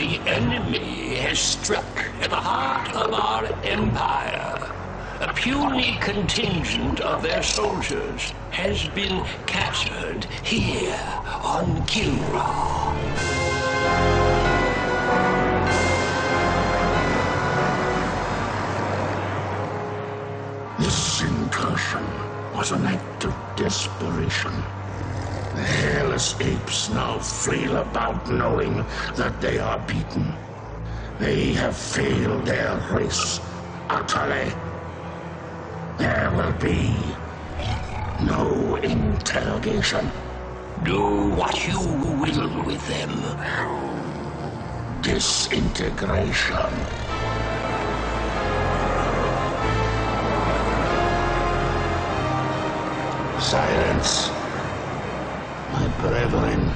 The enemy has struck at the heart of our empire. A puny contingent of their soldiers has been captured here on Kilra. This incursion was an act of desperation. The hairless apes now flail about knowing that they are beaten. They have failed their race utterly. There will be no interrogation. Do what you will with them. Disintegration. Silence. My brethren,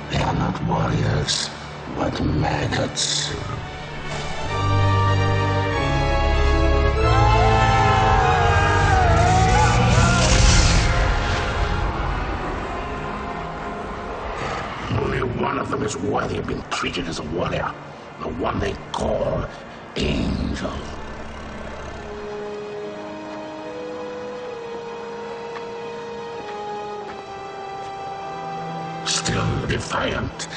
they are not warriors, but maggots. Only one of them is worthy of being treated as a warrior. The one they call Angel. Still defiant.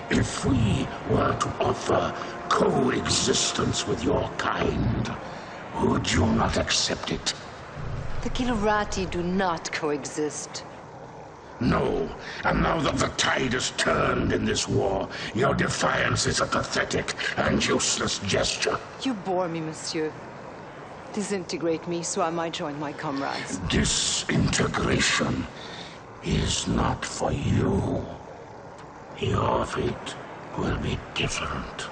If we were to offer coexistence with your kind, would you not accept it? The Kilrati do not coexist. No, and now that the tide has turned in this war, your defiance is a pathetic and useless gesture. You bore me, monsieur. Disintegrate me so I might join my comrades. Disintegration is not for you. Your fate will be different.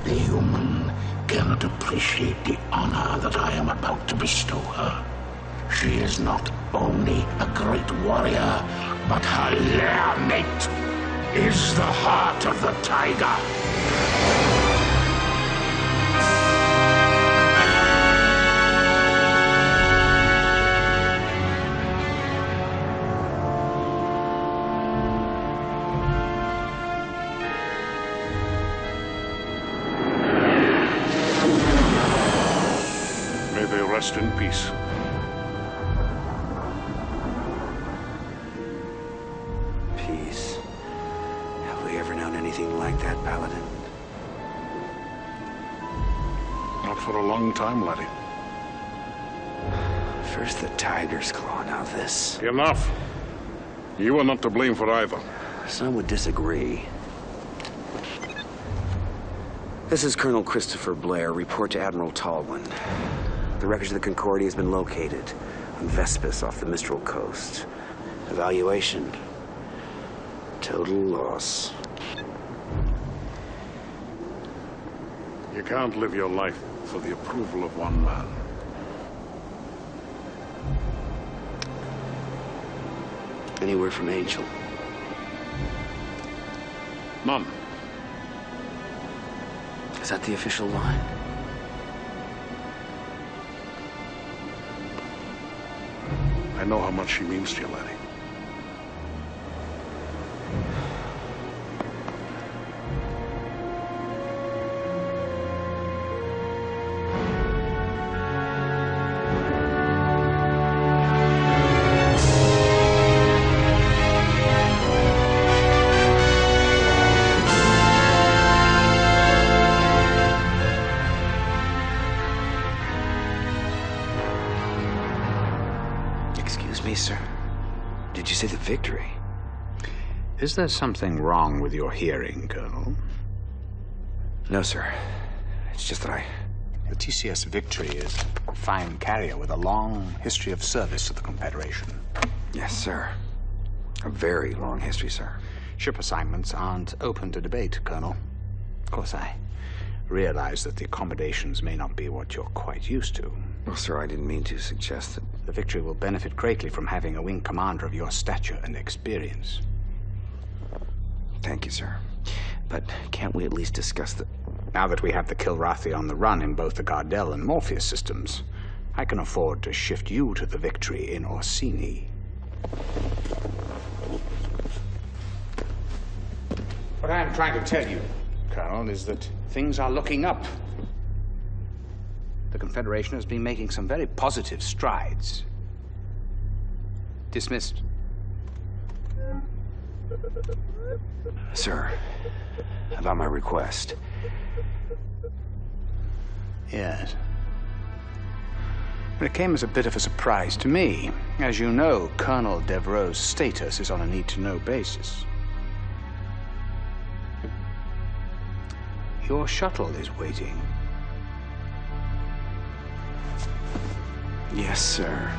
The human cannot appreciate the honor that I am about to bestow her. She is not only a great warrior, but her lair mate is the heart of the tiger. Rest in peace. Peace. Have we ever known anything like that, Paladin? Not for a long time, laddie. First the tiger's claw, now this. Enough. You are not to blame for either. Some would disagree. This is Colonel Christopher Blair. Report to Admiral Tallwin. The wreckage of the Concordia has been located on Vespus off the Mistral coast. Evaluation. Total loss. You can't live your life for the approval of one man. Any word from Angel? None. Is that the official line? I know how much she means to you, laddie. Excuse me, sir. Did you say the victory? Is there something wrong with your hearing, Colonel? No, sir. It's just that The TCS Victory is a fine carrier with a long history of service to the Confederation. Yes, sir. A very long history, sir. Ship assignments aren't open to debate, Colonel. Of course, I realize that the accommodations may not be what you're quite used to. Well, sir, I didn't mean to suggest that. The Victory will benefit greatly from having a wing commander of your stature and experience. Thank you, sir. But can't we at least discuss the... Now that we have the Kilrathi on the run in both the Gardel and Morpheus systems, I can afford to shift you to the Victory in Orsini. What I'm trying to tell you, Colonel, is that things are looking up. The Confederation has been making some very positive strides. Dismissed. Sir, about my request. Yes. But it came as a bit of a surprise to me. As you know, Colonel Devereaux's status is on a need-to-know basis. Your shuttle is waiting. Yes, sir.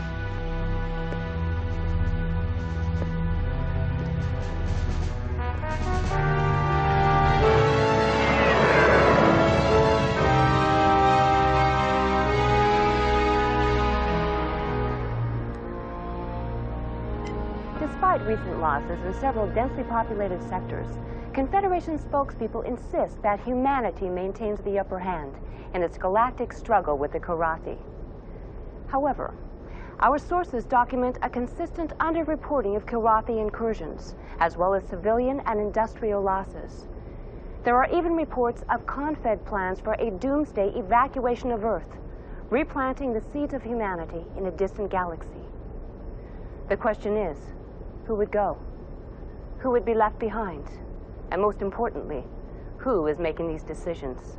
Despite recent losses in several densely populated sectors, Confederation spokespeople insist that humanity maintains the upper hand in its galactic struggle with the Karathi. However, our sources document a consistent underreporting of Karathi incursions, as well as civilian and industrial losses. There are even reports of Confed plans for a doomsday evacuation of Earth, replanting the seeds of humanity in a distant galaxy. The question is, who would go? Who would be left behind? And most importantly, who is making these decisions?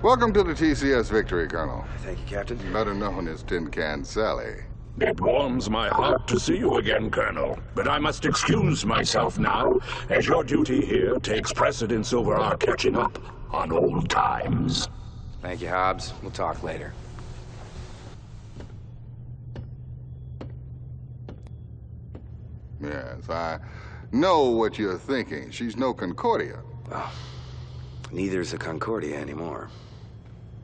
Welcome to the TCS Victory, Colonel. Thank you, Captain. Better known as Tin Can Sally. It warms my heart to see you again, Colonel. But I must excuse myself now, as your duty here takes precedence over our catching up on old times. Thank you, Hobbs. We'll talk later. Yes, I know what you're thinking. She's no Concordia. Well, neither is a Concordia anymore.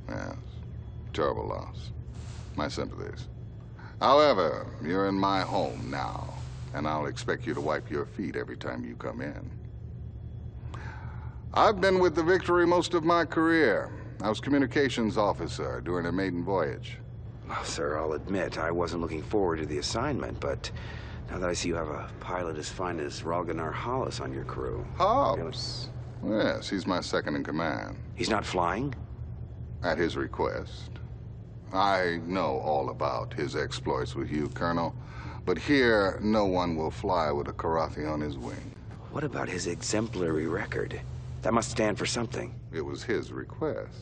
Yes, terrible loss. My sympathies. However, you're in my home now, and I'll expect you to wipe your feet every time you come in. I've been with the Victory most of my career. I was communications officer during a maiden voyage. Well, sir, I'll admit I wasn't looking forward to the assignment, but now that I see you have a pilot as fine as Ralganar Hollis on your crew... Hobbs? Yes, he's my second in command. He's not flying? At his request. I know all about his exploits with you, Colonel, but here no one will fly with a Karathi on his wing. What about his exemplary record? That must stand for something. It was his request.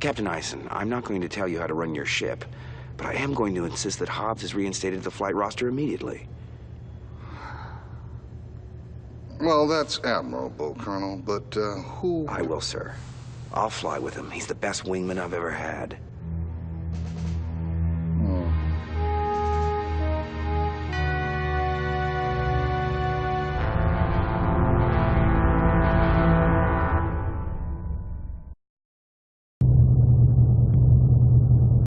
Captain Eisen, I'm not going to tell you how to run your ship, but I am going to insist that Hobbs is reinstated to the flight roster immediately. Well, that's admirable, Colonel, but who... I will, sir. I'll fly with him. He's the best wingman I've ever had.